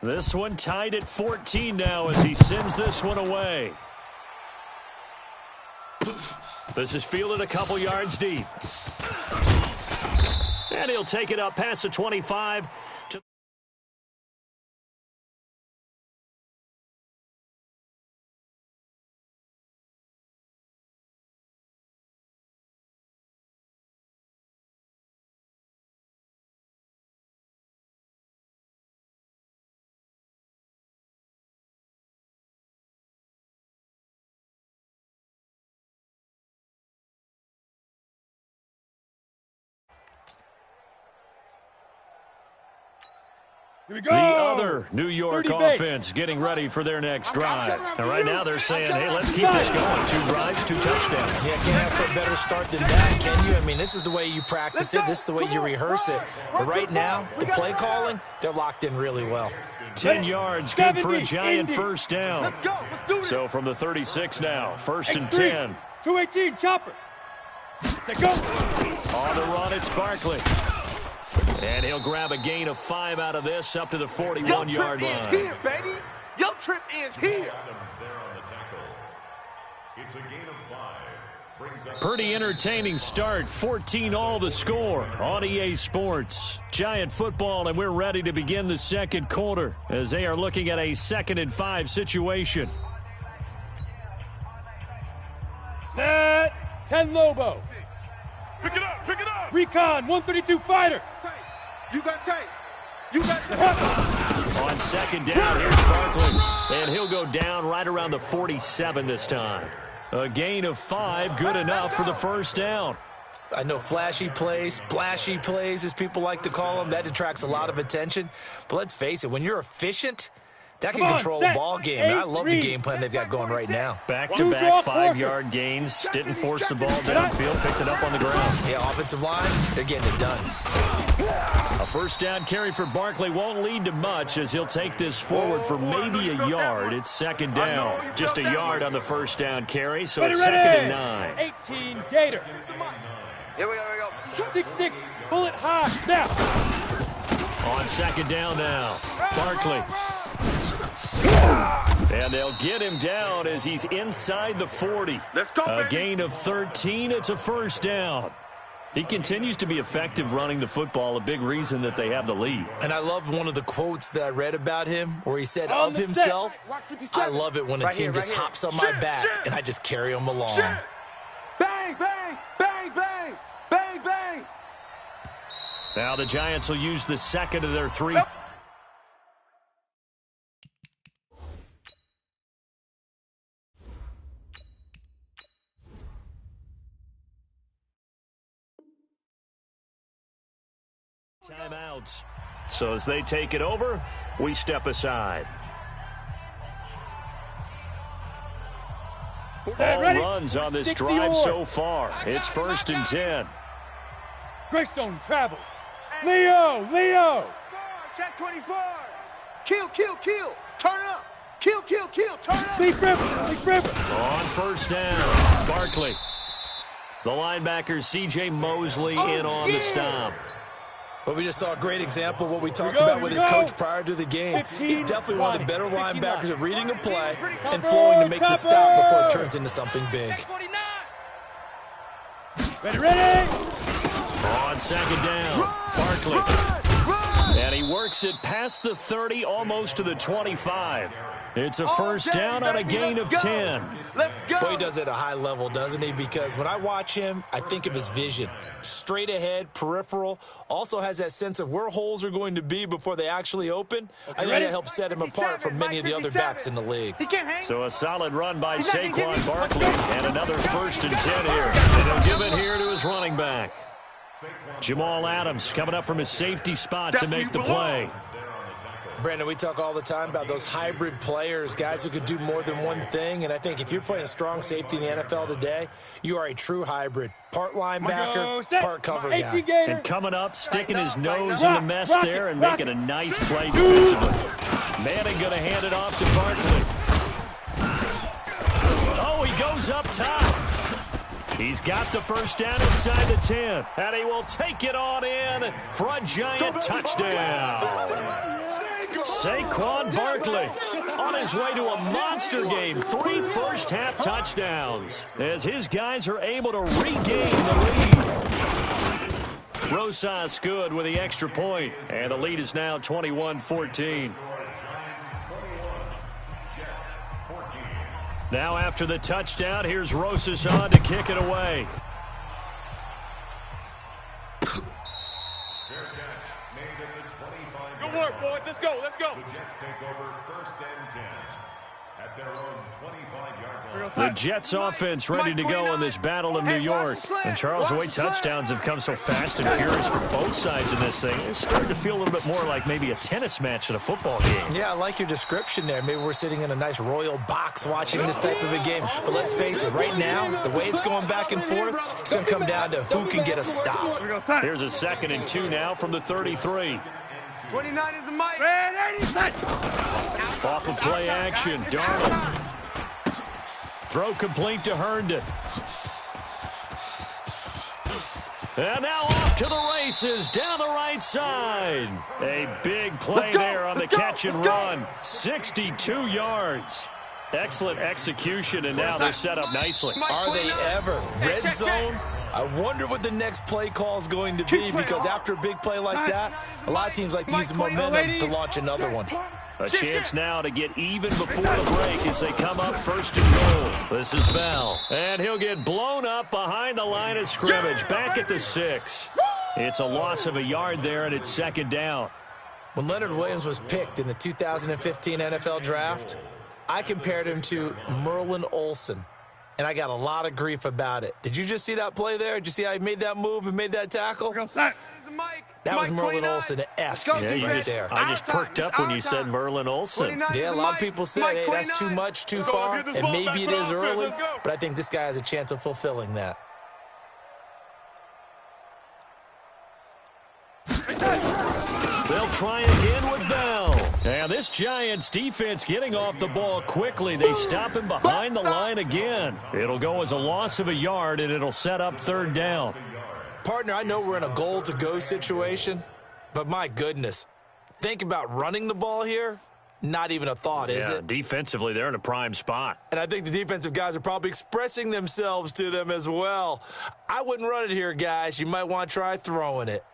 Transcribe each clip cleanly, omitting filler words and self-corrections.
This one tied at 14 now as he sends this one away. This is fielded a couple yards deep. And he'll take it up past the 25 to the other New York offense getting ready for their next drive. And right now they're saying, hey, let's keep this going. 2 drives, 2 touchdowns. Yeah, can't ask for a better start than that, can you? I mean, this is the way you practice it. This is the way you rehearse it. But right now, the play calling, they're locked in really well. 10 yards, good for a Giant first down. So from the 36 now, 1st and 10. 218, chopper. Let's go. On the run, it's Barkley. And he'll grab a gain of 5 out of this up to the 41-yard line. Your trip is here, baby. Your trip is here. It's a gain of 5. Pretty entertaining start. 14 all the score on EA Sports. Giant football, and we're ready to begin the second quarter as they are looking at a 2nd and 5 situation. Set. 10 Lobo. Pick it up. Pick it up. Recon, 132 fighter. You got tape. You got tape. On 2nd down, here's Barkley. And he'll go down right around the 47 this time. A gain of 5, good enough for the first down. I know flashy plays, splashy plays, as people like to call them, that attracts a lot of attention. But let's face it, when you're efficient, that can control a ball game. And I love the game plan they've got going right now. Back-to-back 5-yard gains. Didn't force the ball downfield. Picked it up on the ground. Yeah, offensive line, they're getting it done. A first down carry for Barkley won't lead to much as he'll take this forward for maybe a yard. It's 2nd down. Just a yard on the first down carry, so it's 2nd and 9. 18 Gator. Here we go. 6'6", bullet high, snap. On 2nd down now, Barkley. And they'll get him down as he's inside the 40. Let's go, A baby. gain of 13. It's a first down. He continues to be effective running the football, a big reason that they have the lead. And I love one of the quotes that I read about him where he said of himself, I love it when a team just hops on my back and I just carry them along. Bang, bang, bang, bang, bang, bang. Now the Giants will use the 2nd of their 3. Timeouts. So as they take it over, we step aside. All runs on this drive so far. It's 1st and 10. Greystone travel. Leo. Check 24. Kill. Turn up. Kill. Turn up. Leaf River. On 1st down, Barkley. The linebacker, C.J. Mosley, in on the stop. But we just saw a great example of what we talked about with his coach prior to the game. He's definitely one of the better linebackers at reading a play and flowing to make the stop before it turns into something big. Ready. On 2nd down, Barkley. And he works it past the 30, almost to the 25. It's a first down on a gain of 10. Let's go. Boy, he does it at a high level, doesn't he? Because when I watch him, I think of his vision. Straight ahead, peripheral. Also has that sense of where holes are going to be before they actually open. I think that helps set him apart from many of the other backs in the league. So a solid run by Saquon Barkley. And another 1st and 10 here. And he'll give it here to his running back. Jamal Adams coming up from his safety spot to make the play. Brandon, we talk all the time about those hybrid players, guys who could do more than one thing. And I think if you're playing strong safety in the NFL today, you are a true hybrid. Part linebacker, part cover guy. And coming up, sticking his nose in the mess there and making a nice play defensively. Manning going to hand it off to Barkley. Oh, he goes up top. He's got the first down inside the 10. And he will take it on in for a Giant touchdown. Saquon Barkley on his way to a monster game. 3 first-half touchdowns as his guys are able to regain the lead. Rosas good with the extra point, and the lead is now 21-14. Now after the touchdown, here's Rosas on to kick it away. Good work, boys. Let's go. Let's go. The Jets take over 1st and 10 at their own 25-yard line. The Jets offense ready to go in this battle of New York. And Charles, the way touchdowns have come so fast and furious for both sides in this thing, it's starting to feel a little bit more like maybe a tennis match than a football game. Yeah, I like your description there. Maybe we're sitting in a nice royal box watching this type of a game. But let's face it, right now, the way it's going back and forth, it's going to come down to who can get a stop. Here's a 2nd and 2 now from the 33. 29 is the mic. Off of play action, Darnold. Throw complete to Herndon. And now off to the races down the right side. A big play there on the catch and run. 62 yards. Excellent execution, and now they're set up nicely. Are they ever? Red zone? I wonder what the next play call is going to be, because after a big play like that, a lot of teams like to use the momentum to launch another one. A chance now to get even before the break as they come up 1st and goal. This is Bell. And he'll get blown up behind the line of scrimmage, back at the 6. It's a loss of a yard there, and it's 2nd down. When Leonard Williams was picked in the 2015 NFL Draft, I compared him to Merlin Olsen, and I got a lot of grief about it. Did you just see that play there? Did you see how he made that move and made that tackle? That was Merlin Olsen-esque right there. I just perked up when you said Merlin Olsen. Yeah, a lot of people say, hey, that's too much, too far, and maybe it is early, but I think this guy has a chance of fulfilling that. They'll try again with Bell. And this Giants defense getting off the ball quickly. They stop him behind the line again. It'll go as a loss of a yard, and it'll set up 3rd down. Partner, I know we're in a goal-to-go situation, but my goodness, think about running the ball here. Not even a thought, is it? Defensively, they're in a prime spot. And I think the defensive guys are probably expressing themselves to them as well. I wouldn't run it here, guys. You might want to try throwing it.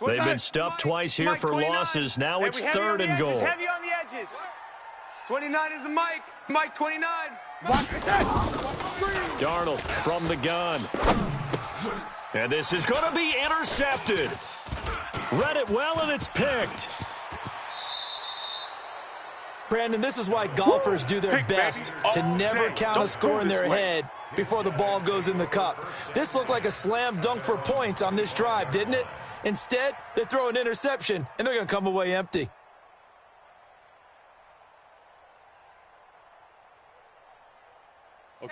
They've been stuffed twice here for losses. Now it's 3rd and goal. Heavy on the edges. 29 is the mic. Mike 29. Darnold from the gun. And this is going to be intercepted. Read it well, and it's picked. Brandon, this is why golfers do their best to never count a score in their head before the ball goes in the cup. This looked like a slam dunk for points on this drive, didn't it? Instead, they throw an interception, and they're going to come away empty.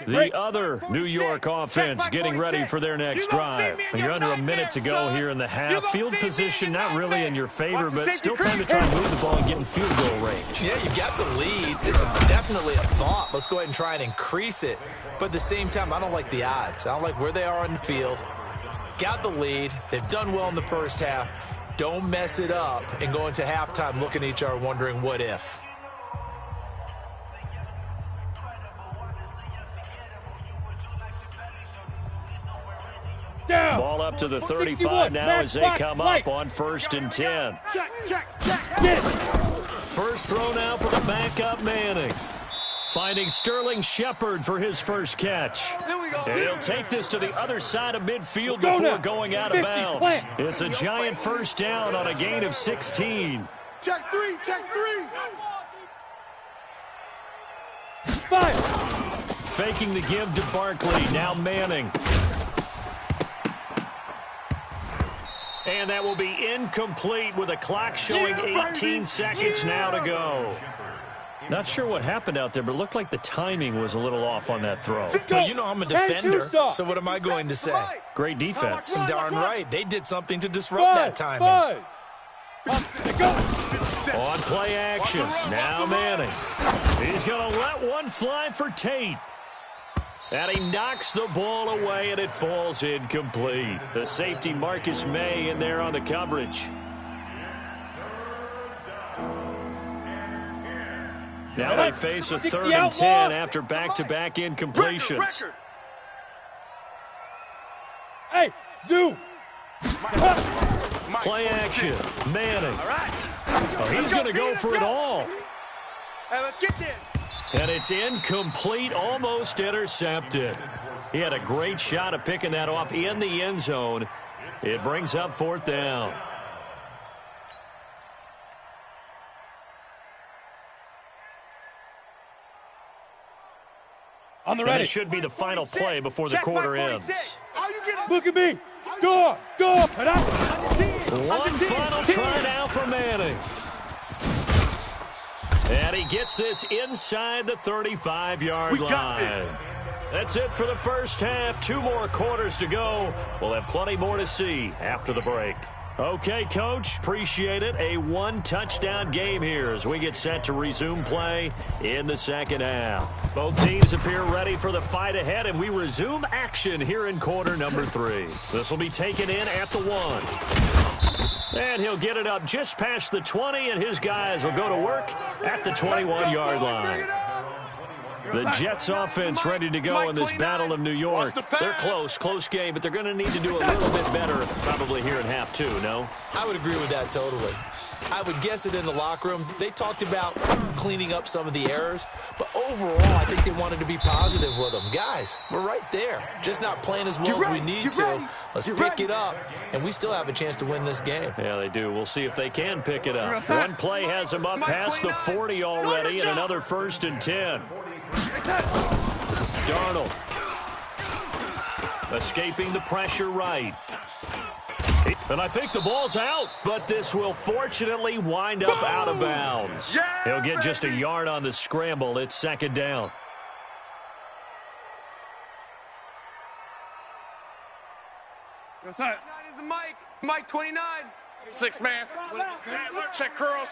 The other New York offense getting ready for their next drive. You're under a minute to go here in the half. Field position not really in your favor, but still time to try and move the ball and get in field goal range. Yeah, you got the lead. It's definitely a thought. Let's go ahead and try and increase it. But at the same time, I don't like the odds. I don't like where they are on the field. Got the lead. They've done well in the first half. Don't mess it up and go into halftime looking at each other wondering what if. Down. Ball up to the 35 now as they come up on 1st and 10. Check. Get it. First throw now for the backup Manning. Finding Sterling Shepard for his first catch. And he'll take this to the other side of midfield before going out of bounds. It's a giant first down on a gain of 16. Check 3. 5. Faking the give to Barkley. Now Manning. And that will be incomplete with a clock showing 18 seconds now to go. Not sure what happened out there, but it looked like the timing was a little off on that throw. Well, you know I'm a defender, so what am I going to say? Great defense. Darn right. They did something to disrupt that timing. On play action. Now Manning. He's going to let one fly for Tate. And he knocks the ball away, and it falls incomplete. The safety Marcus May in there on the coverage. Now they face a 3rd and 10 after back-to-back incompletions. Hey, Zoo. Play action. Manning. Oh, he's going to go for it all. Hey, let's get this. And it's incomplete, almost intercepted. He had a great shot at picking that off in the end zone. It brings up 4th down. On the ready. It should be the final play before the quarter ends. Look at me. Go. One final try now for Manning. And he gets this inside the 35-yard line. That's it for the first half. 2 more quarters to go. We'll have plenty more to see after the break. Okay, Coach, appreciate it. A 1-touchdown game here as we get set to resume play in the second half. Both teams appear ready for the fight ahead, and we resume action here in quarter number 3. This will be taken in at the 1. And he'll get it up just past the 20, and his guys will go to work at the 21-yard line. The Jets offense ready to go in this Battle of New York. They're close game, but they're going to need to do a little bit better probably here in half 2, no? I would agree with that totally. I would guess it in the locker room. They talked about cleaning up some of the errors, but overall, I think they wanted to be positive with them. Guys, we're right there. Just not playing as well as we need to. Let's pick it up, and we still have a chance to win this game. Yeah, they do. We'll see if they can pick it up. One play has them up past the 40 already, and another 1st and 10. Darnold escaping the pressure right. And I think the ball's out, but this will fortunately wind up out of bounds. He'll get just a yard on the scramble. It's 2nd down. Mike 29. 6-man. Check curls.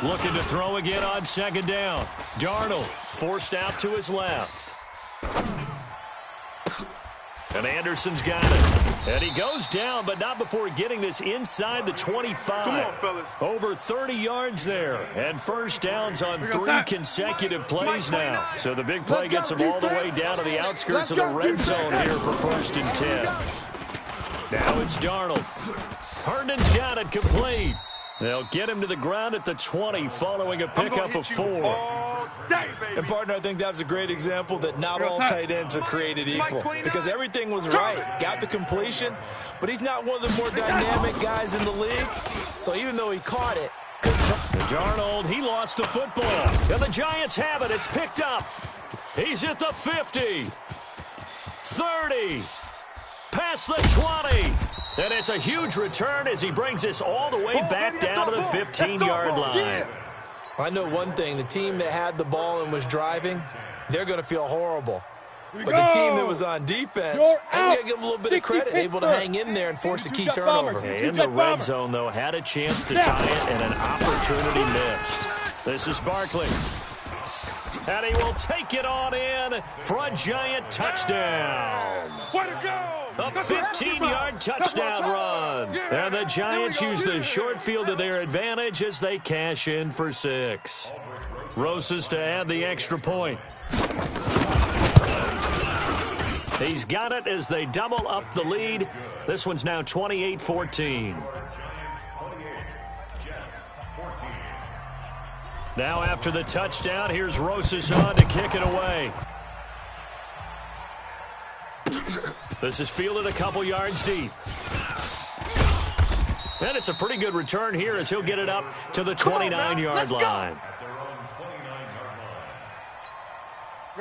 Looking to throw again on 2nd down. Darnold forced out to his left. And Anderson's got it. And he goes down, but not before getting this inside the 25. Come on, fellas. Over 30 yards there. And first downs on 3 consecutive plays now. So the big play gets him all the way down to the outskirts of the red zone here for 1st and 10. Now it's Darnold. Herndon's got it complete. They'll get him to the ground at the 20 following a pickup of 4. And, partner, I think that's a great example that not all tight ends are created equal because everything was right. Got the completion, but he's not one of the more dynamic guys in the league. So even though he caught it, good try. Darnold, he lost the football. And the Giants have it. It's picked up. He's at the 50. 30. Past the 20. And it's a huge return as he brings this all the way back down to the 15-yard line. I know one thing. The team that had the ball and was driving, they're going to feel horrible. But the team that was on defense, I'm going to give them a little bit of credit, able to hang in there and force a key turnover. In the red zone, though, had a chance to tie it and an opportunity missed. This is Barkley. And he will take it on in for a Giant touchdown. Way to go! A 15-yard touchdown run. And the Giants use the short field to their advantage as they cash in for 6. Rosas to add the extra point. He's got it as they double up the lead. This one's now 28-14. Now after the touchdown, here's Rosas on to kick it away. This is fielded a couple yards deep. And it's a pretty good return here as he'll get it up to the 29-yard line.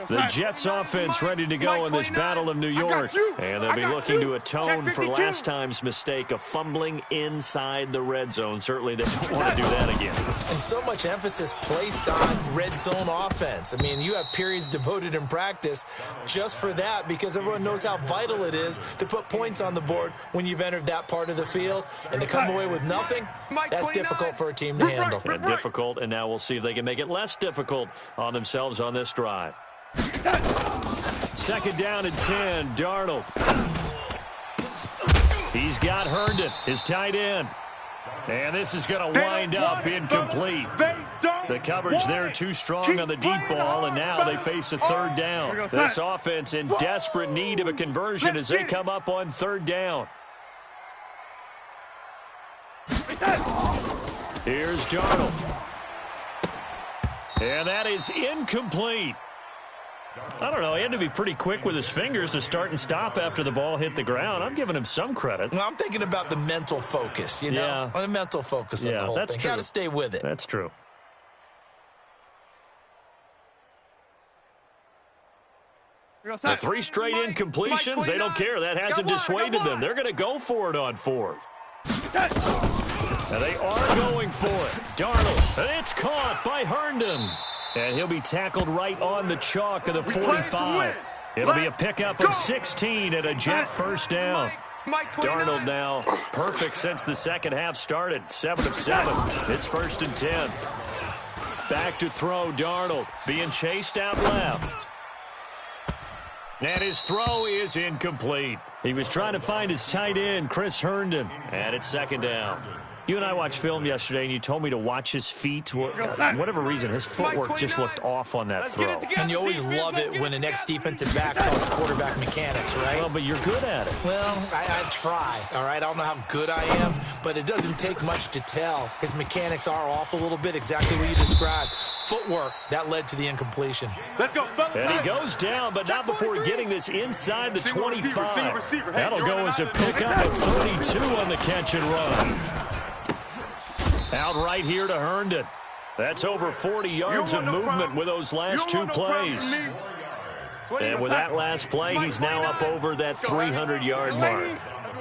The Jets offense ready to go in this Battle of New York. And they'll be looking to atone for last time's mistake of fumbling inside the red zone. Certainly they don't want to do that again. And so much emphasis placed on red zone offense. I mean, you have periods devoted in practice just for that because everyone knows how vital it is to put points on the board when you've entered that part of the field. And to come away with nothing, that's difficult for a team to handle. And difficult, and now we'll see if they can make it less difficult on themselves on this drive. Second down and 10, Darnold. He's got Herndon, his tight end. And this is going to wind up incomplete. The coverage there too strong on the deep ball, and now they face a third down. This offense in desperate need of a conversion as they come up on third down. Here's Darnold. And that is incomplete. I don't know. He had to be pretty quick with his fingers to start and stop after the ball hit the ground. I'm giving him some credit. Well, I'm thinking about the mental focus, you know? Yeah. The mental focus of the whole that's thing. true. Got to stay with it. That's true. The 3 straight incompletions, they don't care. That hasn't dissuaded them. They're going to go for it on fourth. Now they are going for it. Darnold, and it's caught by Herndon. And he'll be tackled right on the chalk of the 45. It'll be a pickup of 16 and a Jet first down. Darnold now perfect since the second half started. 7 of 7. It's first and 10. Back to throw, Darnold being chased out left. And his throw is incomplete. He was trying to find his tight end, Chris Herndon. And it's second down. You and I watched film yesterday, and you told me to watch his feet. For whatever reason, his footwork just looked off on that throw. And you always love it when an ex-defensive back talks quarterback mechanics, right? Well, but you're good at it. Well, I try, all right? I don't know how good I am, but it doesn't take much to tell. His mechanics are off a little bit, exactly what you described. Footwork, that led to the incompletion. Let's go, fellas. And he goes down, but not before getting this inside the 25. That'll go as a pickup of 32 on the catch and run. Out right here to Herndon. That's over 40 yards of movement with those last 2 plays. And with that last play, he's now up over that 300-yard mark.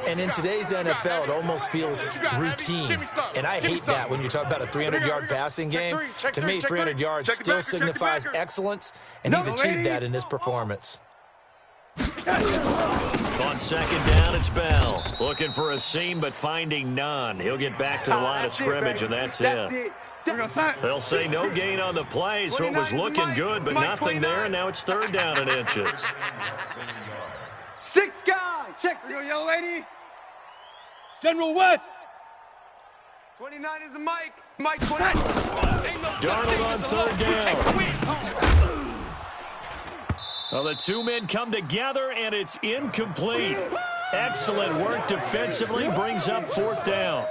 And in today's NFL, it almost feels routine. And I hate that when you talk about a 300-yard passing game. To me, 300 yards still signifies excellence, and he's achieved that in this performance. On second down, it's Bell. Looking for a seam, but finding none. He'll get back to the line of scrimmage, and that's it. They'll say no gain on the play, so it was looking good, but nothing there, and now it's third down and inches. 6 guy. Check. Here we go, yellow lady. General West. 29 is the Mike. Mike 29. Darnold on third down. Well, the 2 men come together, and it's incomplete. Excellent work defensively, brings up fourth down.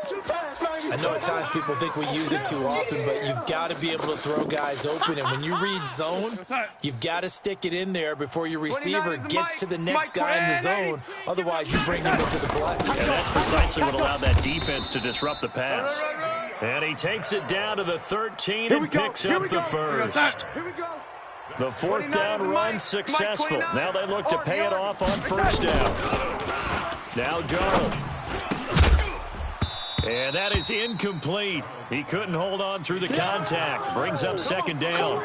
I know at times people think we use it too often, but you've got to be able to throw guys open. And when you read zone, you've got to stick it in there before your receiver gets to the next guy in the zone. Otherwise, you bring him into the play. And that's precisely what allowed that defense to disrupt the pass. And he takes it down to the 13 and picks up the first. Here we go. The fourth down run successful. Now they look to pay it off on first down. Now Darnold. And that is incomplete. He couldn't hold on through the contact. Brings up second down.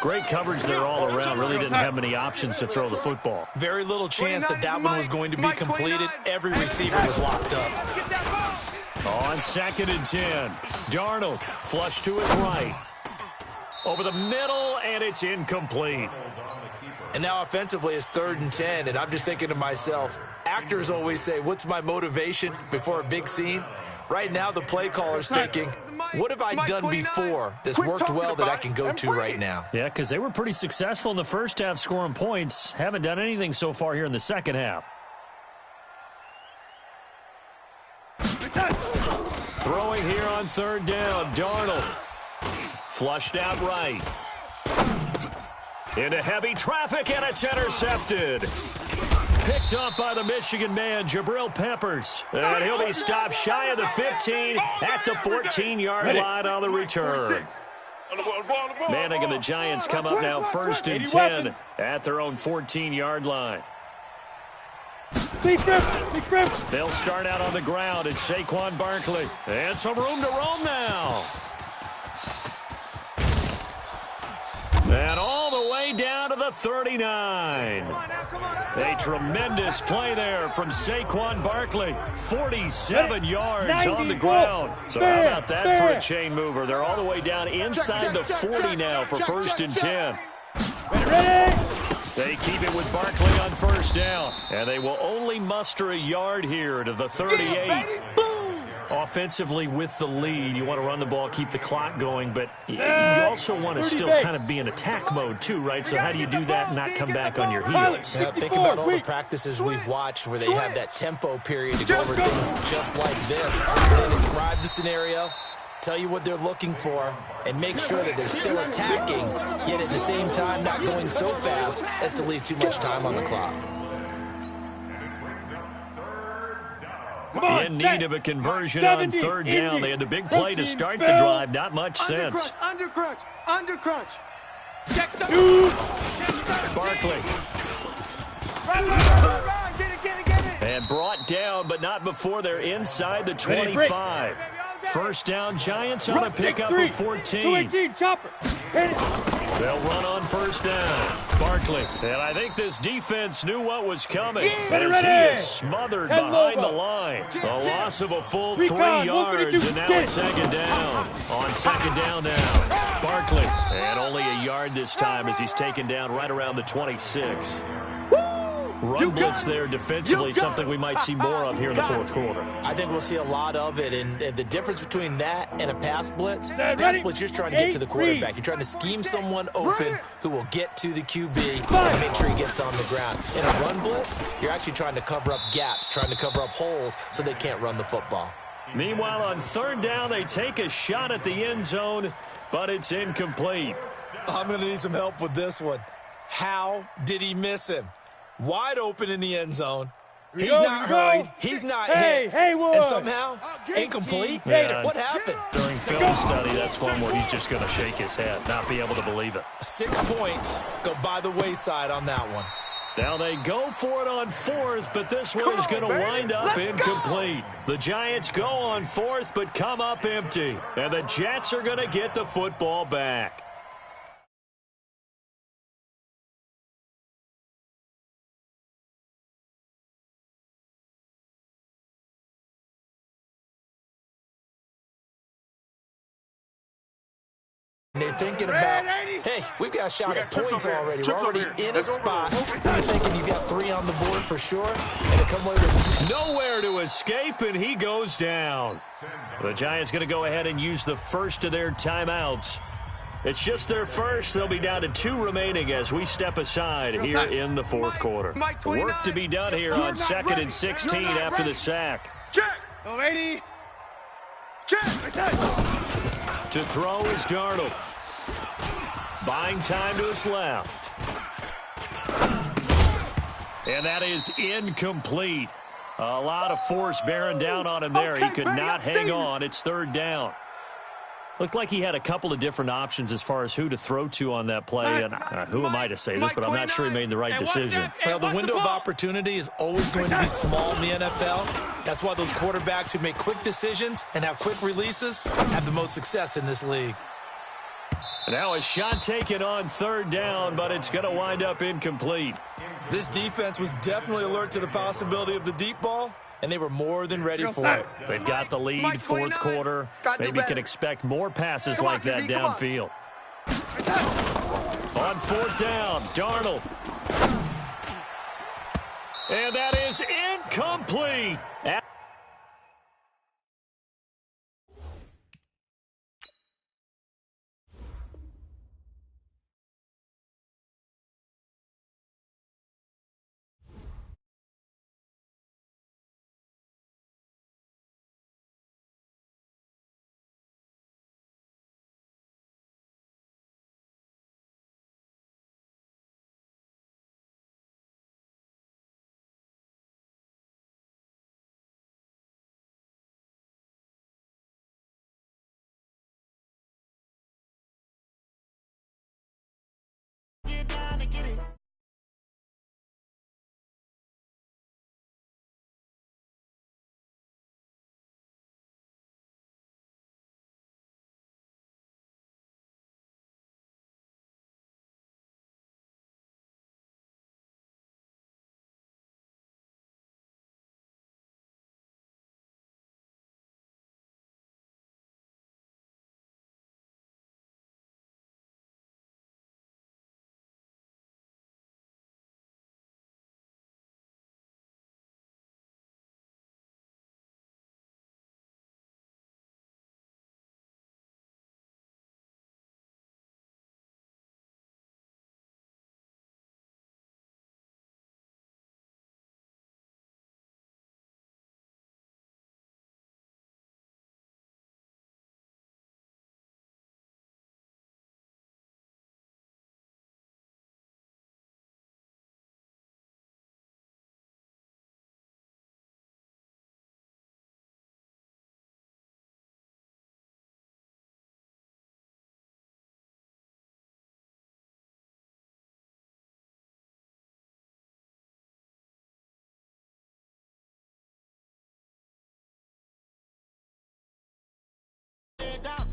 Great coverage there all around. Really didn't have many options to throw the football. Very little chance that that one was going to be completed. Every receiver was locked up. On second and 10. Darnold flush to his right. Over the middle, and it's incomplete. And now offensively, it's third and 10, and I'm just thinking to myself, actors always say, what's my motivation before a big scene? Right now, the play caller's thinking, what have I done before that's worked well that I can go to right now? Yeah, because they were pretty successful in the first half scoring points. Haven't done anything so far here in the second half. Throwing here on third down, Darnold. Flushed out right. Into heavy traffic, and it's intercepted. Picked up by the Michigan man, Jabril Peppers. And he'll be stopped shy of the 15 at the 14-yard line on the return. Manning and the Giants come up now first and 10 at their own 14-yard line. They'll start out on the ground. It's Saquon Barkley. And some room to roam now. And all the way down to the 39. A tremendous play there from Saquon Barkley. 47 yards on the ground. So how about that for a chain mover? They're all the way down inside the 40 now for first and 10. Ready? They keep it with Barkley on first down, and they will only muster a yard here to the 38. Offensively with the lead, you want to run the ball, keep the clock going, but you also want to still kind of be in attack mode too, right? So how do you do that and not come back on your heels? Now, think about all the practices we've watched where they have that tempo period to go over things just like this. They describe the scenario, tell you what they're looking for, and make sure that they're still attacking, yet at the same time not going so fast as to leave too much time on the clock. In need of a conversion on third down. They had the big play to start the drive. Not much sense. Under crunch. Check the Barkley. Run. Get it. And brought down, but not before they're inside the 25. First down, Giants on a pickup of 14. 218, chopper. They'll run on first down. Barkley. And I think this defense knew what was coming as he is smothered behind the line. The loss of a full 3 yards, and now it's second down. On second down now, Barkley. And only a yard this time as he's taken down right around the 26. Run blitz there defensively, something we might see more of here in the fourth quarter. I think we'll see a lot of it, and the difference between that and a pass blitz, you're trying to get to the quarterback. You're trying to scheme someone open who will get to the QB and make sure he gets on the ground. In a run blitz, you're actually trying to cover up gaps, trying to cover up holes so they can't run the football. Meanwhile, on third down, they take a shot at the end zone, but it's incomplete. I'm going to need some help with this one. How did he miss him? Wide open in the end zone. He's not hurried. He's not hit. And somehow, incomplete. Yeah. What happened? During film study, that's one where he's just going to shake his head, not be able to believe it. 6 points go by the wayside on that one. Now they go for it on fourth, but this one is going to wind up incomplete. The Giants go on fourth, but come up empty. And the Jets are going to get the football back. And they're thinking about, hey, we've got a shot at points already. We're already in a spot. You're thinking you got 3 on the board for sure. And to come away with nowhere to escape, and he goes down. The Giants going to go ahead and use the first of their timeouts. It's just their first. They'll be down to 2 remaining as we step aside here in the fourth quarter. Work to be done here on 2nd and 16 after the sack. Check. 80. Check. To throw is Darnold. Buying time to his left. And that is incomplete. A lot of force bearing down on him there. He could not hang on. It's third down. Looked like he had a couple of different options as far as who to throw to on that play. And who am I to say this, but I'm not sure he made the right decision. Well, the window of opportunity is always going to be small in the NFL. That's why those quarterbacks who make quick decisions and have quick releases have the most success in this league. Now a shot taken on third down, but it's going to wind up incomplete. This defense was definitely alert to the possibility of the deep ball, and they were more than ready for it. They've got the lead, fourth quarter. Maybe can expect more passes like that downfield. On fourth down, Darnold. And that is incomplete.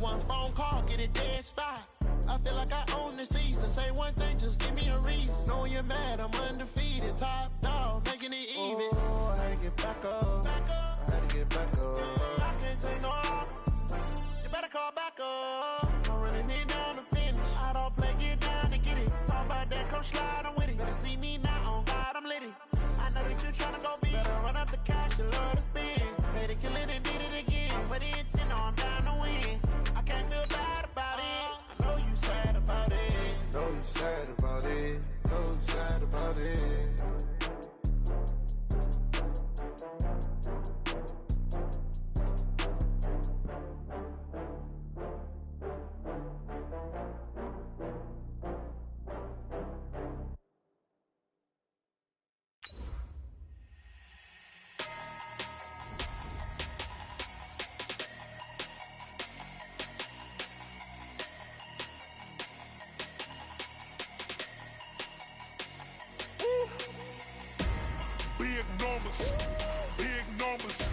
One phone call, get it dead stop. I feel like I own the season. Say one thing, just give me a reason. Knowing you're mad, I'm undefeated. Top dog, making it even. Oh, I had to get back up. I had to get back up. I can't take no loss. You better call back up. I'm running it down to finish. I don't play, get down to get it. Talk about that, come slide, I'm with it. Better see me now, on God, I'm litty. I know that you're trying to go big. Better run up the cash, you love to spend. Made it, kill it, and did it again. Put the intent on, down to win. I can't feel bad about it. I know you sad about it. Know you sad about it. Know you sad about it. Big numbers,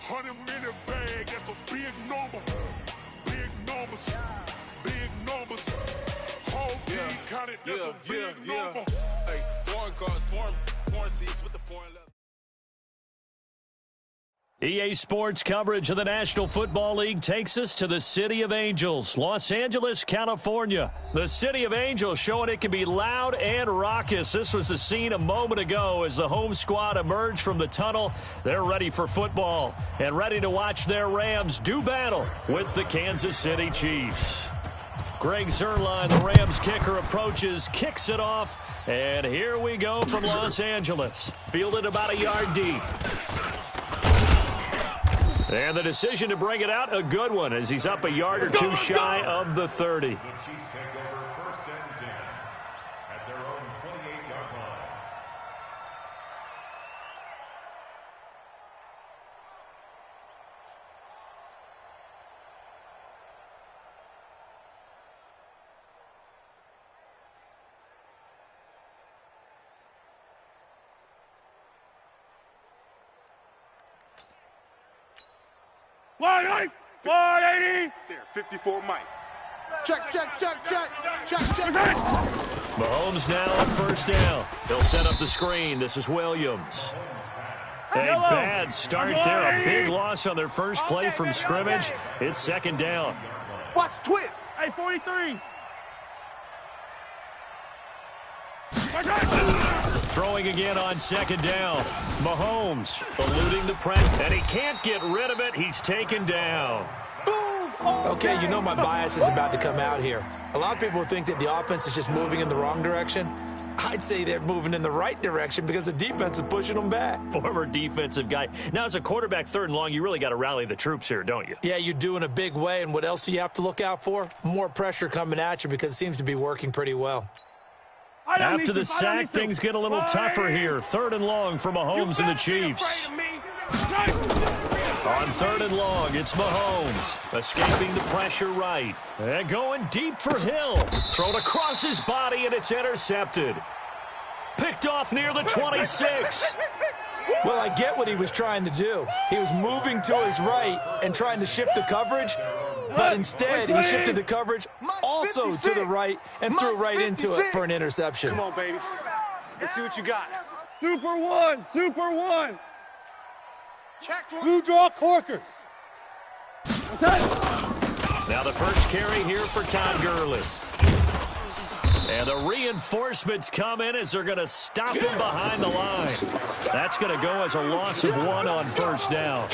100-minute bag, that's a big number. Big numbers, whole team counted, that's a big number. Hey, foreign cars, foreign seats with the foreign leather. EA Sports coverage of the National Football League takes us to the City of Angels, Los Angeles, California. The City of Angels showing it can be loud and raucous. This was the scene a moment ago as the home squad emerged from the tunnel. They're ready for football and ready to watch their Rams do battle with the Kansas City Chiefs. Greg Zuerlein, the Rams kicker, approaches, kicks it off, and here we go from Los Angeles. Fielded about a yard deep. And the decision to bring it out, a good one, as he's up a yard or two shy of the 30. The Chiefs take over 1st and 10 at their own 28-yard line. Wide 180. There, 54 Mike. Check. Mahomes now on 1st down. He'll set up the screen. This is Williams. A bad start there. A big loss on their first play from scrimmage. It's 2nd down. Watch twist. Hey, 43. Throwing again on 2nd down. Mahomes eluding the press, and he can't get rid of it. He's taken down. Okay, you know my bias is about to come out here. A lot of people think that the offense is just moving in the wrong direction. I'd say they're moving in the right direction because the defense is pushing them back. Former defensive guy. Now, as a quarterback 3rd and long, you really got to rally the troops here, don't you? Yeah, you do in a big way, and what else do you have to look out for? More pressure coming at you because it seems to be working pretty well. After the sack, things get a little tougher here. 3rd and long for Mahomes and the Chiefs. On 3rd and long, it's Mahomes. Escaping the pressure right. And going deep for Hill. Thrown across his body, and it's intercepted. Picked off near the 26. Well, I get what he was trying to do. He was moving to his right and trying to shift the coverage, but instead he shifted the coverage also to the right and threw right into it for an interception. Come on, baby. Let's see what you got. Super one. Check. Blue draw corkers. Now the first carry here for Todd Gurley. And the reinforcements come in as they're going to stop him behind the line. That's going to go as a loss of 1 on 1st down.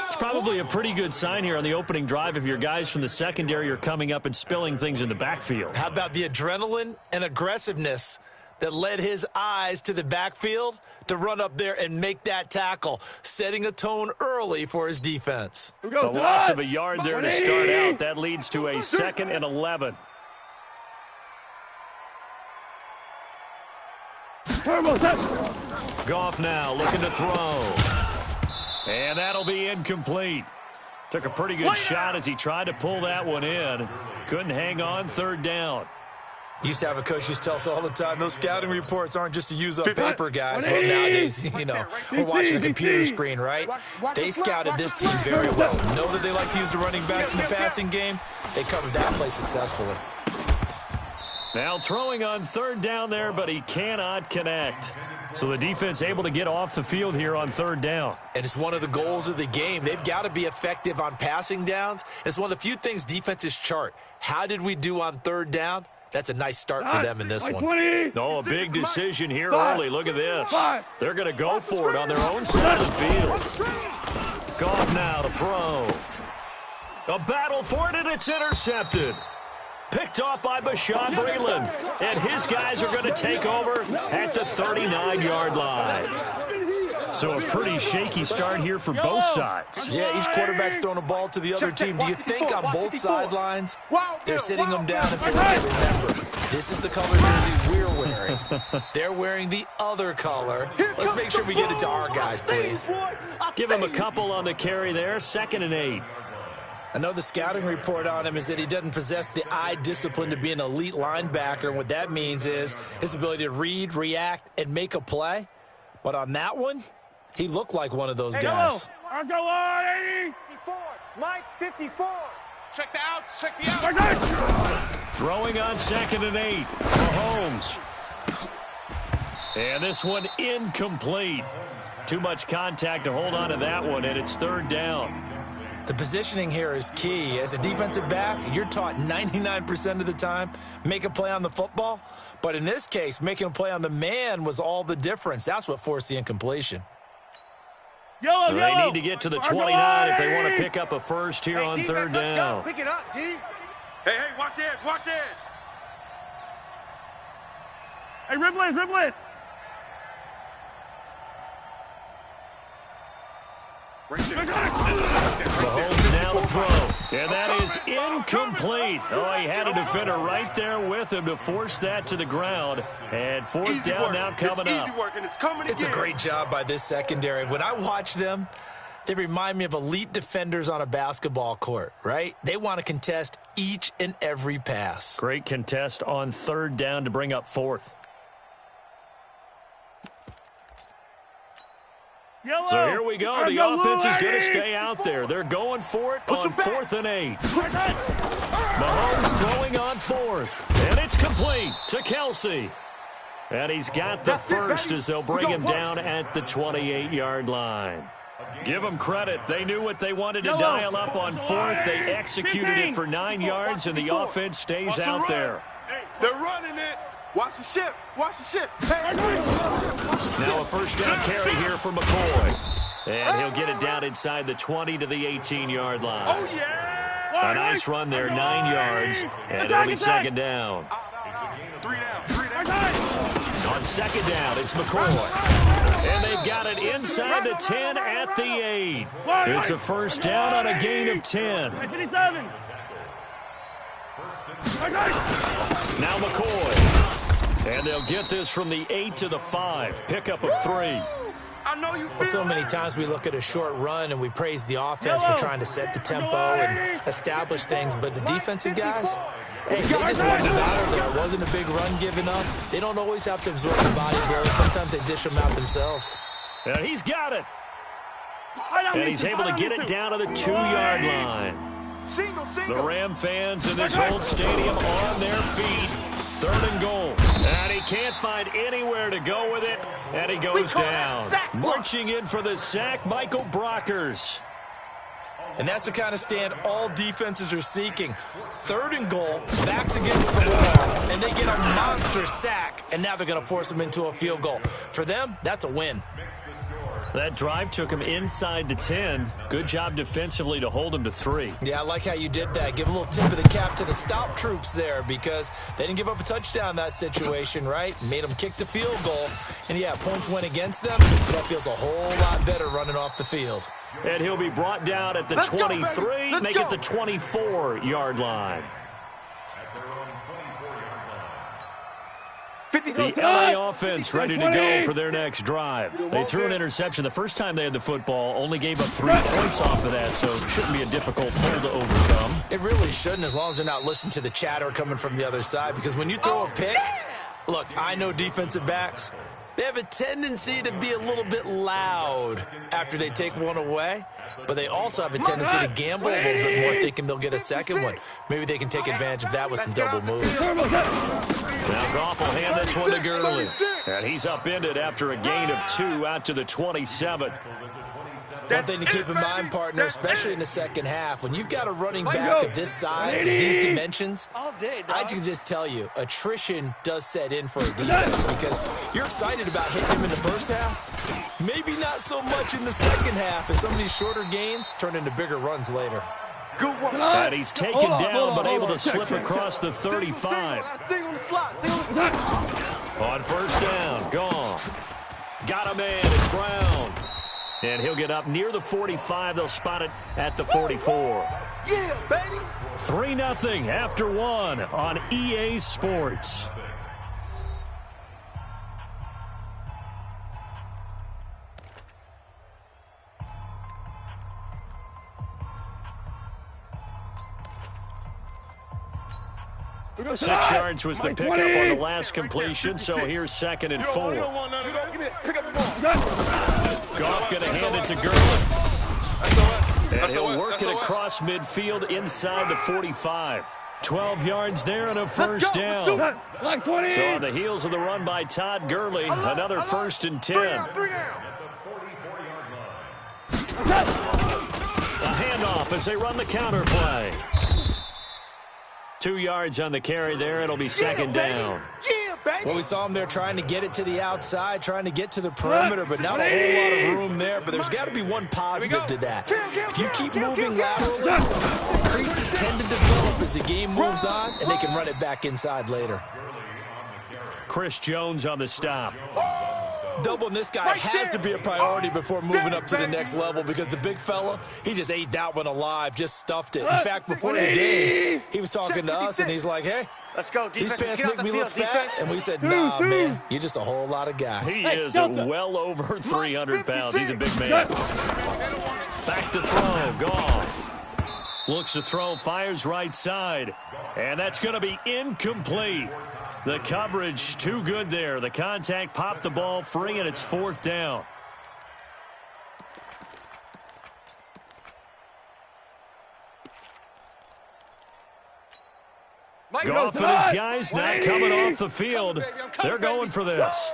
It's probably a pretty good sign here on the opening drive if your guys from the secondary are coming up and spilling things in the backfield. How about the adrenaline and aggressiveness that led his eyes to the backfield to run up there and make that tackle, setting a tone early for his defense. The loss of a yard there to start out. That leads to a 2nd and 11. Goff now looking to throw. And that'll be incomplete. Took a pretty good shot as he tried to pull that one in. Couldn't hang on 3rd down. Used to have a coach who used to tell us all the time, those scouting reports aren't just to use up paper, guys. Well, nowadays, we're watching a computer screen, right? They scouted this team very well. Know that they like to use the running backs in the passing game. They covered that play successfully. Now throwing on third down there, but he cannot connect. So the defense able to get off the field here on third down. And it's one of the goals of the game. They've got to be effective on passing downs. It's one of the few things defenses chart. How did we do on third down? That's a nice start for them in this one. Oh, a big decision here early. Look at this. They're going to go for it on their own side of the field. Goff now to throw. A battle for it, and it's intercepted. Picked off by Bashaud Breeland. And his guys are going to take over at the 39-yard line. So a pretty shaky start here for both sides. Yeah, each quarterback's throwing a ball to the other team. Do you think on both sidelines they're sitting them down and saying, okay, remember, this is the color jersey we're wearing. They're wearing the other color. Let's make sure we get it to our guys, please. Give him a couple on the carry there. 2nd and 8. I know the scouting report on him is that he doesn't possess the eye discipline to be an elite linebacker. And what that means is his ability to read, react, and make a play. But on that one, he looked like one of those guys. Let's go on, 54. Mike, 54. Check the outs. Check the outs. Throwing on 2nd and 8. Mahomes. And this one incomplete. Too much contact to hold on to that one, and it's third down. The positioning here is key. As a defensive back, you're taught 99% of the time, make a play on the football. But in this case, making a play on the man was all the difference. That's what forced the incompletion. They need to get to the 29 if they want to pick up a first here on third down. Pick it up, D. Hey, watch edge, watch edge. Hey, riblet. Mahomes now to throw. And that is incomplete. Oh, he had a defender right there with him to force that to the ground. And fourth down now coming up. It's a great job by this secondary. When I watch them, they remind me of elite defenders on a basketball court, right? They want to contest each and every pass. Great contest on third down to bring up fourth. So here we go. The offense is going to stay out there. They're going for it on 4th and 8. Mahomes throwing on 4th. And it's complete to Kelsey. And he's got the first as they'll bring him down at the 28-yard line. Give them credit. They knew what they wanted to dial up on 4th. They executed it for 9 yards, and the offense stays out there. They're running it. Watch the ship. Watch the ship. Now a first down carry here for McCoy. And he'll get it down inside the 20 to the 18-yard line. Oh, yeah. A nice run there, 9 yards. And it'll be 2nd down. 3 down. On 2nd down, it's McCoy. And they've got it inside the 10 at the 8. It's a first down on a gain of 10. 57. Now McCoy. And they'll get this from the 8 to the 5. Pickup of 3. Well, so many times we look at a short run and we praise the offense for trying to set the tempo and establish things. But the defensive guys, hey, they just wanted it out of there. It wasn't a big run given up. They don't always have to absorb the body blows. Sometimes they dish them out themselves. And he's got it. And he's able to get it down to the 2-yard line. The Ram fans in this old stadium on their feet. 3rd and goal. And he can't find anywhere to go with it. And he goes down. Marching in for the sack, Michael Brockers. And that's the kind of stand all defenses are seeking. 3rd and goal, backs against the wall, and they get a monster sack. And now they're going to force them into a field goal. For them, that's a win. That drive took him inside the 10. Good job defensively to hold him to 3. Yeah, I like how you did that. Give a little tip of the cap to the stop troops there because they didn't give up a touchdown in that situation, right? Made them kick the field goal. And, yeah, points went against them. That feels a whole lot better running off the field. And he'll be brought down at the 23, make it the 24-yard line. The LA offense ready to go for their next drive. They threw an interception the first time they had the football, only gave up 3 points off of that, so it shouldn't be a difficult hole to overcome. It really shouldn't, as long as they're not listening to the chatter coming from the other side, because when you throw a pick, look, I know defensive backs, they have a tendency to be a little bit loud after they take one away, but they also have a tendency to gamble a little bit more, thinking they'll get a second one. Maybe they can take advantage of that with some double moves. Now Goff will hand this one to Gurley. And he's upended after a gain of 2 out to the 27. One thing to keep in mind, partner, especially in the second half, when you've got a running back of this size and these dimensions, I can just tell you, attrition does set in for a defense because you're excited about hitting him in the first half. Maybe not so much in the second half, and some of these shorter gains turn into bigger runs later. Good one. And he's taken down, but able to slip across the 35. On first down, gone. Got a man, it's Brown. And he'll get up near the 45. They'll spot it at the 44. Yeah, baby. 3-0 after 1 on EA Sports. Six yards was the pickup on the last completion, so here's 2nd and 4. Goff going to hand it to Gurley. And he'll work it across midfield inside the 45. 12 yards there and a first down. So on the heels of the run by Todd Gurley, another 1st and 10. A handoff as they run the counter play. 2 yards on the carry there. It'll be 2nd down. Well, we saw him there trying to get it to the outside, trying to get to the perimeter, but not a whole lot of room there. But there's got to be one positive to that. If you keep moving laterally, creases tend to develop as the game moves on, and they can run it back inside later. Chris Jones on the stop. Doubling this guy has to be a priority before moving up to the next level because the big fella, he just ate that one alive, just stuffed it. In fact, before the game, he was talking to us, and he's like, hey, let's go. these pants make me look fat. And we said, nah, man, you're just a whole lot of guy. He is well over 300 pounds. He's a big man. Back to throw. Gone. Looks to throw, fires right side. And that's going to be incomplete. The coverage too good there. The contact popped the ball free, and it's 4th down. Goff and his guys now coming off the field. They're going for this.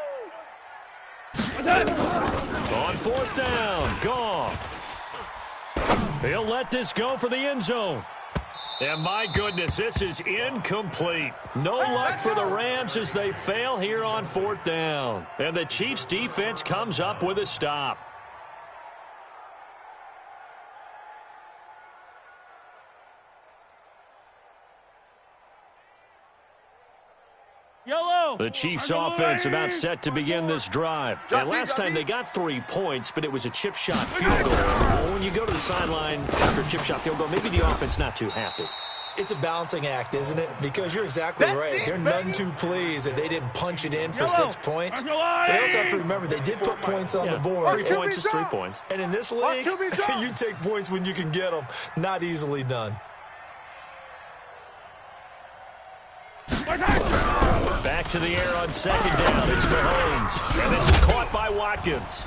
On 4th down, Goff. He'll let this go for the end zone. And my goodness, this is incomplete. No luck for the Rams as they fail here on 4th down. And the Chiefs defense comes up with a stop. The Chiefs offense about set to begin this drive. And last time they got 3 points, but it was a chip shot field goal. When you go to the sideline after a chip shot field goal, maybe the offense not too happy. It's a balancing act, isn't it? Because you're exactly right. They're none too pleased that they didn't punch it in for 6 points. But they also have to remember they did put points on the board. 3 points is 3 points. And in this league, you take points when you can get them. Not easily done. Back to the air on 2nd down. It's Mahomes. And this is caught by Watkins.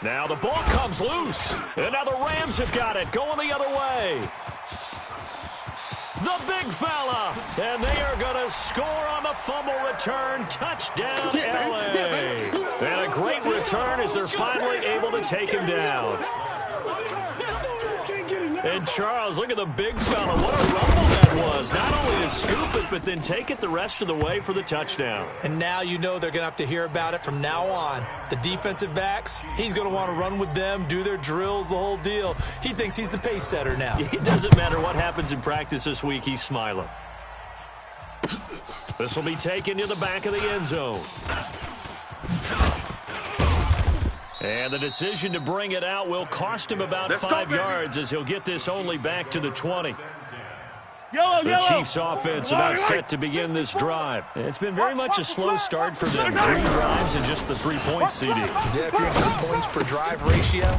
Now the ball comes loose. And now the Rams have got it. Going the other way. The big fella. And they are going to score on the fumble return. Touchdown, LA. And a great return as they're finally able to take him down. And Charles, look at the big fella. What a rumble that was. Not only to scoop it, but then take it the rest of the way for the touchdown. And now you know they're going to have to hear about it from now on. The defensive backs, he's going to want to run with them, do their drills, the whole deal. He thinks he's the pace setter now. It doesn't matter what happens in practice this week, he's smiling. This will be taken to the back of the end zone. And the decision to bring it out will cost him about 5 yards as he'll get this only back to the 20. The Chiefs offense about set to begin this drive. It's been very much a slow start for them. 3 drives and just the 3 points, CD. Yeah, if you're into the points per drive ratio,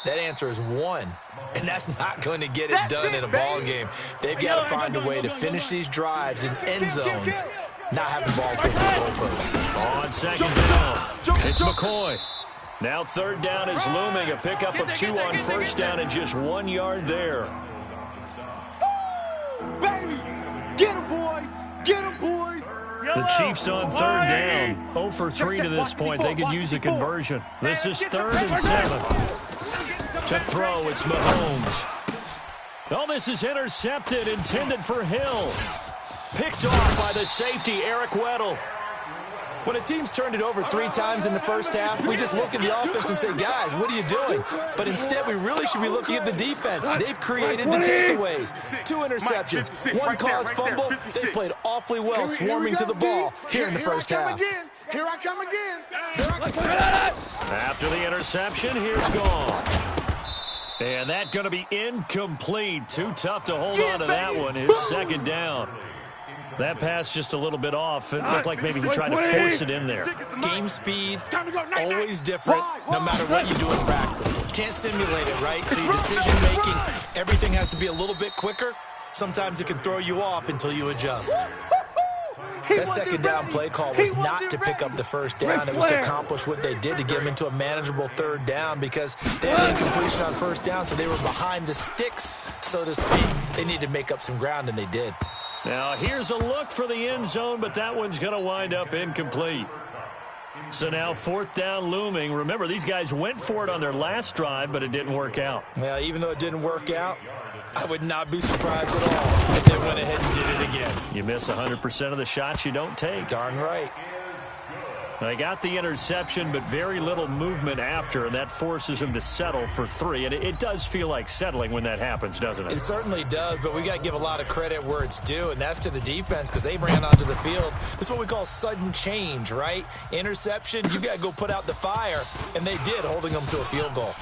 that answer is 1. And that's not going to get it done in a ball game. They've got to find a way to finish these drives in end zones, not having balls go through the goalposts. On second down, it's McCoy. Now third down is looming. A pickup of 2 on first down and just 1 yard there. Baby, get him, boys. Get him, boys. The Chiefs on third down. 0 for 3 to this point. They could use a conversion. This is 3rd and 7. To throw, it's Mahomes. Oh, this is intercepted, intended for Hill. Picked off by the safety, Eric Weddle. When a team's turned it over 3 times in the first half, we just look at the offense and say, guys, what are you doing? But instead, we really should be looking at the defense. They've created the takeaways. 2 interceptions, 1 caused fumble. They played awfully well swarming to the ball here in the first half. Here I come again. After the interception, here's gone. And that's going to be incomplete. Too tough to hold on to that one. It's second down. That pass just a little bit off. It looked like maybe he tried to force it in there. Game speed, always different, no matter what you do in practice. Can't simulate it, right? So your decision-making, everything has to be a little bit quicker. Sometimes it can throw you off until you adjust. That second down play call was not to pick up the first down. It was to accomplish what they did to get them into a manageable third down because they had incompletion on first down, so they were behind the sticks, so to speak. They needed to make up some ground, and they did. Now, here's a look for the end zone, but that one's going to wind up incomplete. So now 4th down looming. Remember, these guys went for it on their last drive, but it didn't work out. Well, even though it didn't work out, I would not be surprised at all if they went ahead and did it again. You miss 100% of the shots you don't take. Darn right. They got the interception, but very little movement after, and that forces them to settle for 3. And it does feel like settling when that happens, doesn't it? It certainly does, but we got to give a lot of credit where it's due, and that's to the defense because they ran onto the field. This is what we call sudden change, right? Interception, you got to go put out the fire, and they did, holding them to a field goal.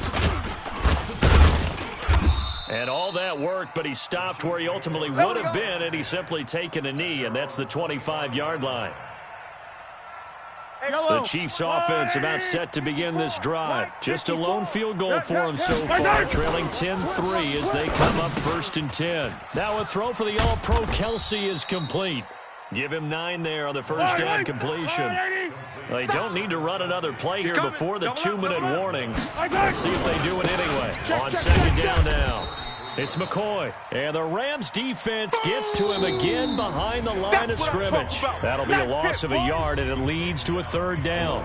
And all that worked, but he stopped where he ultimately would have been, and he's simply taken a knee, and that's the 25-yard line. The Chiefs offense about set to begin this drive. Just a lone field goal for them so far, trailing 10-3 as they come up 1st and 10. Now a throw for the All-Pro Kelsey is complete. Give him 9 there on the first down completion. They don't need to run another play here before the 2-minute warning. Let's see if they do it anyway. On second down now. It's McCoy, and the Rams defense gets to him again behind the line of scrimmage. That'll be a loss of a yard, and it leads to a 3rd down.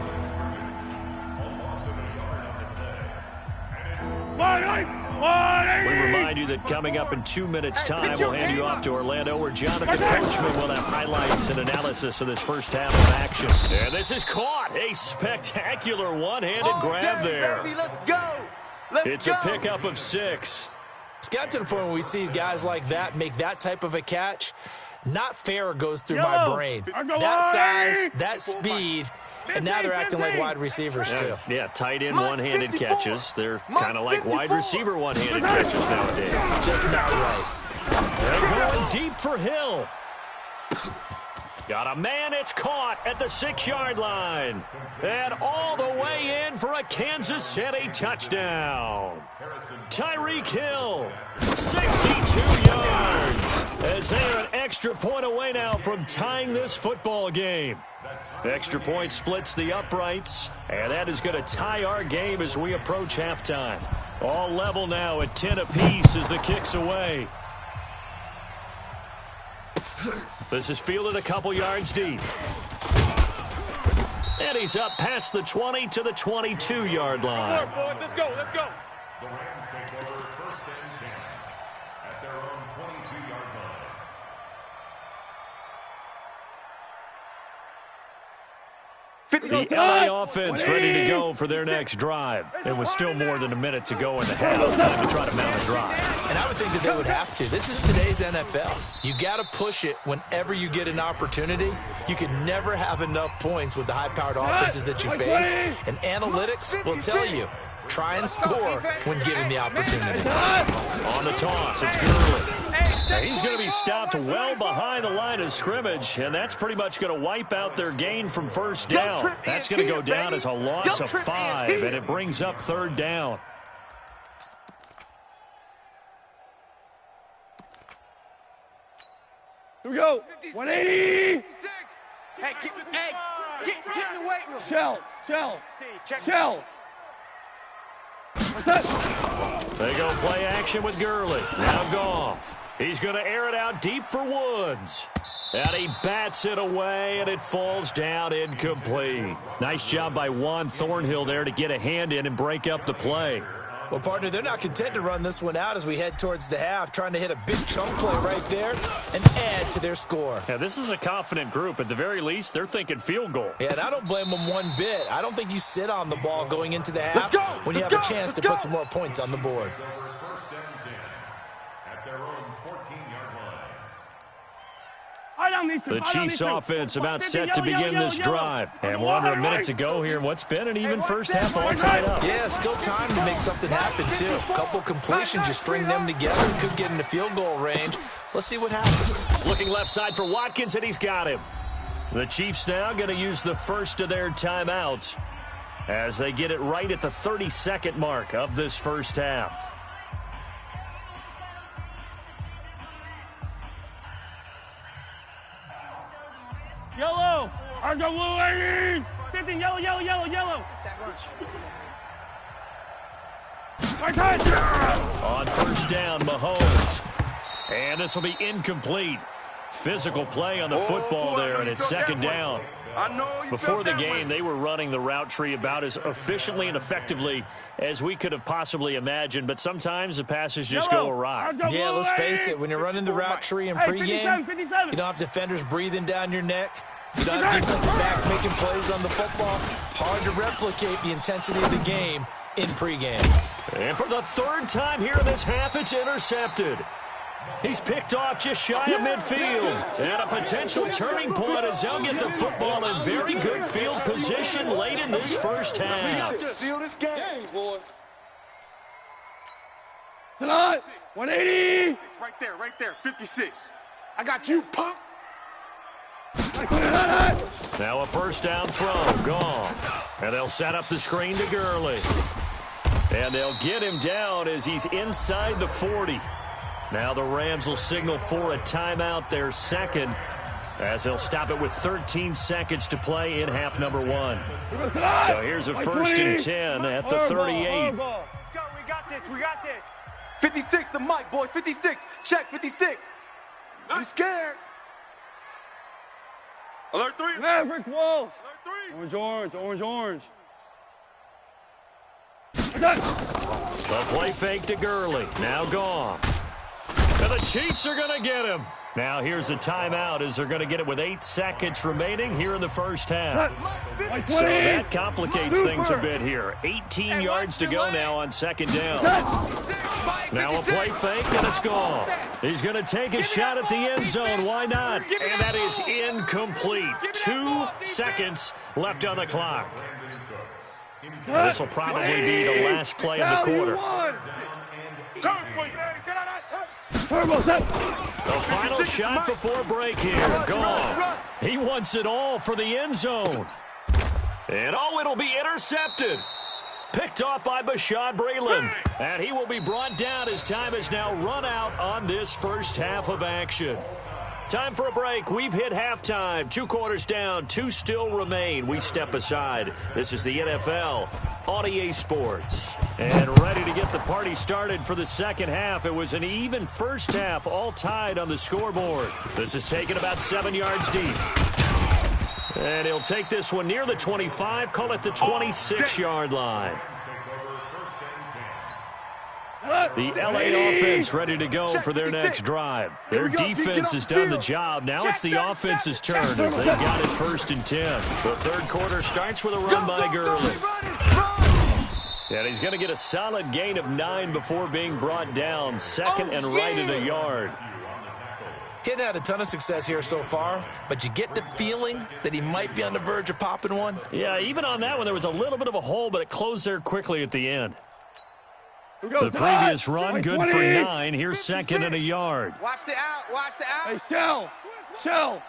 We remind you that coming up in 2 minutes' time, we'll hand you off to Orlando, where Jonathan Coachman will have highlights and analysis of this first half of action. And this is caught. A spectacular one-handed grab there. Let's go. It's a pickup of 6. It's got to the point where we see guys like that make that type of a catch. Not fair goes through my brain. That size, that speed, and now they're acting like wide receivers too. Yeah, tight end one-handed catches. They're kind of like wide receiver one-handed catches nowadays. Just not right. They're going deep for Hill. Got a man, it's caught at the 6-yard line. And all the way in for a Kansas City touchdown. Tyreek Hill, 62 yards. As they are an extra point away now from tying this football game. Extra point splits the uprights, and that is going to tie our game as we approach halftime. All level now at 10 apiece as the kick's away. This is fielded a couple yards deep. And he's up past the 20 to the 22-yard line. Let's go, let's go. The Rams take over 1st and 10 at their own 22-yard line. The LA offense ready to go for their next drive. It was still more than a minute to go in the half. Time to try to mount a drive. And I would think that they would have to. This is today's NFL. You got to push it whenever you get an opportunity. You can never have enough points with the high-powered offenses that you face. And analytics will tell you, try and score when given the opportunity. On the toss, it's Gurley. He's going to be stopped well behind the line of scrimmage, and that's pretty much going to wipe out their gain from first down. That's going to go down as a loss of 5, and it brings up 3rd down. Here we go. 180. Hey, get in the weight room. Shell. What's that? They go play action with Gurley. Now Goff. He's going to air it out deep for Woods. And he bats it away, and it falls down incomplete. Nice job by Juan Thornhill there to get a hand in and break up the play. Well, partner, they're not content to run this one out as we head towards the half, trying to hit a big chunk play right there and add to their score. Yeah, this is a confident group. At the very least, they're thinking field goal. Yeah, and I don't blame them one bit. I don't think you sit on the ball going into the half when you have a chance to put some more points on the board. First and 10 at their own 14-yard line. The Chiefs offense about set to begin this drive. And we're under a minute to go here in what's been an even first half all tied up. Yeah, still time to make something happen, too. A couple completions, you string them together, could get into field goal range. Let's see what happens. Looking left side for Watkins, and he's got him. The Chiefs now going to use the first of their timeouts as they get it right at the 32nd mark of this first half. Yellow. Argo blue 80. 15. Yellow. On first down, Mahomes. And this will be incomplete. Physical play on the football there, and it's 2nd down. Before the game, they were running the route tree about as efficiently and effectively as we could have possibly imagined, but sometimes the passes just go awry. Yeah, let's face it. When you're running the route tree in pregame, you don't have defenders breathing down your neck. You don't have defensive backs making plays on the football. Hard to replicate the intensity of the game in pregame. And for the 3rd time here in this half, it's intercepted. He's picked off just shy of midfield. And a potential turning point as they'll get the football in very good field position late in this first half. Seal this game, boy. Tonight, 180. Right there, 56. I got you, punk. Now a first down throw, gone. And they'll set up the screen to Gurley. And they'll get him down as he's inside the 40. Now the Rams will signal for a timeout, their second, as they'll stop it with 13 seconds to play in half number 1. So here's a 1st and 10 at the 38. We got this. 56, the mic, boys. 56. Check, 56. I'm scared. Alert 3. Maverick Wolf. Alert 3. Orange. The play fake to Gurley. Now gone. And the Chiefs are going to get him. Now here's a timeout as they're going to get it with 8 seconds remaining here in the first half. So that complicates things a bit here. 18 yards to go now on 2nd down. Now a play fake, and it's gone. He's going to take a shot at the end zone. Why not? And that is incomplete. 2 seconds left on the clock. This will probably be the last play of the quarter. The final shot before break here. Gone. He wants it all for the end zone. And it'll be intercepted. Picked off by Bashaud Breeland. And he will be brought down as time has now run out on this first half of action. Time for a break. We've hit halftime. 2 quarters down. 2 still remain. We step aside. This is the NFL on EA Sports. And ready to get the party started for the second half. It was an even first half, all tied on the scoreboard. This is taken about 7 yards deep. And he'll take this one near the 25, call it the 26-yard line. The LA offense ready to go for their next drive. Their defense has done the job. Now it's the offense's turn as they've got it 1st and 10. The third quarter starts with a run by Gurley. And he's going to get a solid gain of 9 before being brought down. 2nd and right at a yard. He hadn't had a ton of success here so far, but you get the feeling that he might be on the verge of popping one. Yeah, even on that one, there was a little bit of a hole, but it closed there quickly at the end. The previous run, good for 9. Here's second and a yard. Watch the out. Watch the out. Hey, Shell. Shell.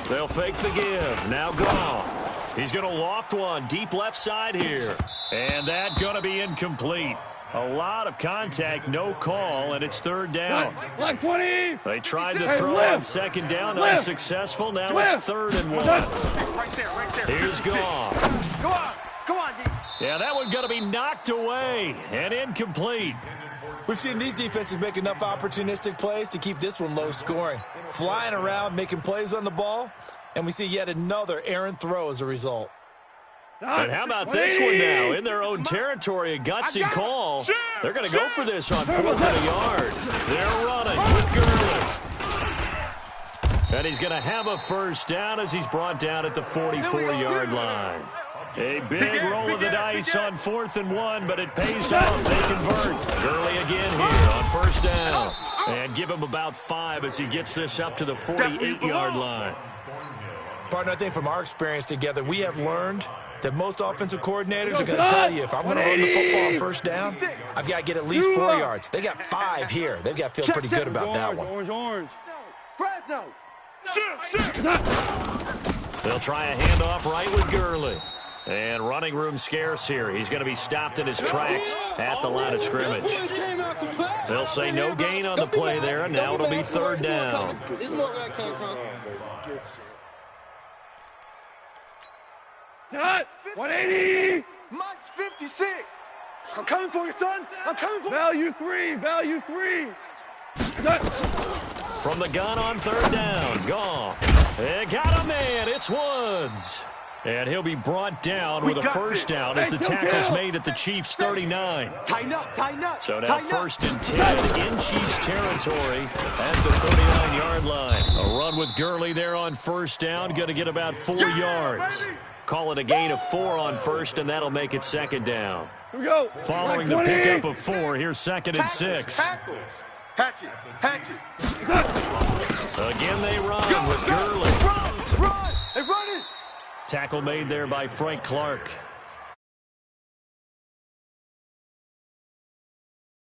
They'll fake the give. Now Goff. He's going to loft one deep left side here. And that going to be incomplete. A lot of contact, no call, and it's third down. Black 20. They tried to throw on second down, unsuccessful. Now it's 3rd and 1. Right there. Here's Goff. Come on, D. Yeah, that one going to be knocked away and incomplete. We've seen these defenses make enough opportunistic plays to keep this one low scoring. Flying around, making plays on the ball, and we see yet another errant throw as a result. And how about this one now? In their own territory, a gutsy call. They're going to go for this on 4th and a yard. They're running with Gurley. And he's going to have a first down as he's brought down at the 44-yard line. A big roll of the dice on 4th and 1, but it pays off. They convert. Gurley again here on first down. And give him about 5 as he gets this up to the 48-yard line. Partner, I think from our experience together, we have learned that most offensive coordinators are going to tell you, if I'm going to run the football on first down, I've got to get at least 4 yards. They got 5 here. They've got to feel pretty good about that one. Orange. Fresno. They'll try a handoff right with Gurley. And running room scarce here. He's going to be stopped in his tracks at the line of scrimmage. They'll say no gain on the play there, and now it'll be 3rd down. This is where that came from. Cut. 180. Mine's 56. I'm coming for you, son. I'm coming for you. Value 3. Value 3. From the gun on 3rd down. Goff. They got a man. It's Woods. And he'll be brought down with a first down as the tackle's made at the Chiefs' 39. Tighten up, tighten up. So now 1st and 10 in Chiefs territory at the 49-yard line. A run with Gurley there on first down. Going to get about 4 yards. Call it a gain of 4 on first, and that'll make it 2nd down. Here we go. Following the pickup of 4, here's 2nd and 6. Hatch it. Again they run with Gurley. Run. They run it. Tackle made there by Frank Clark.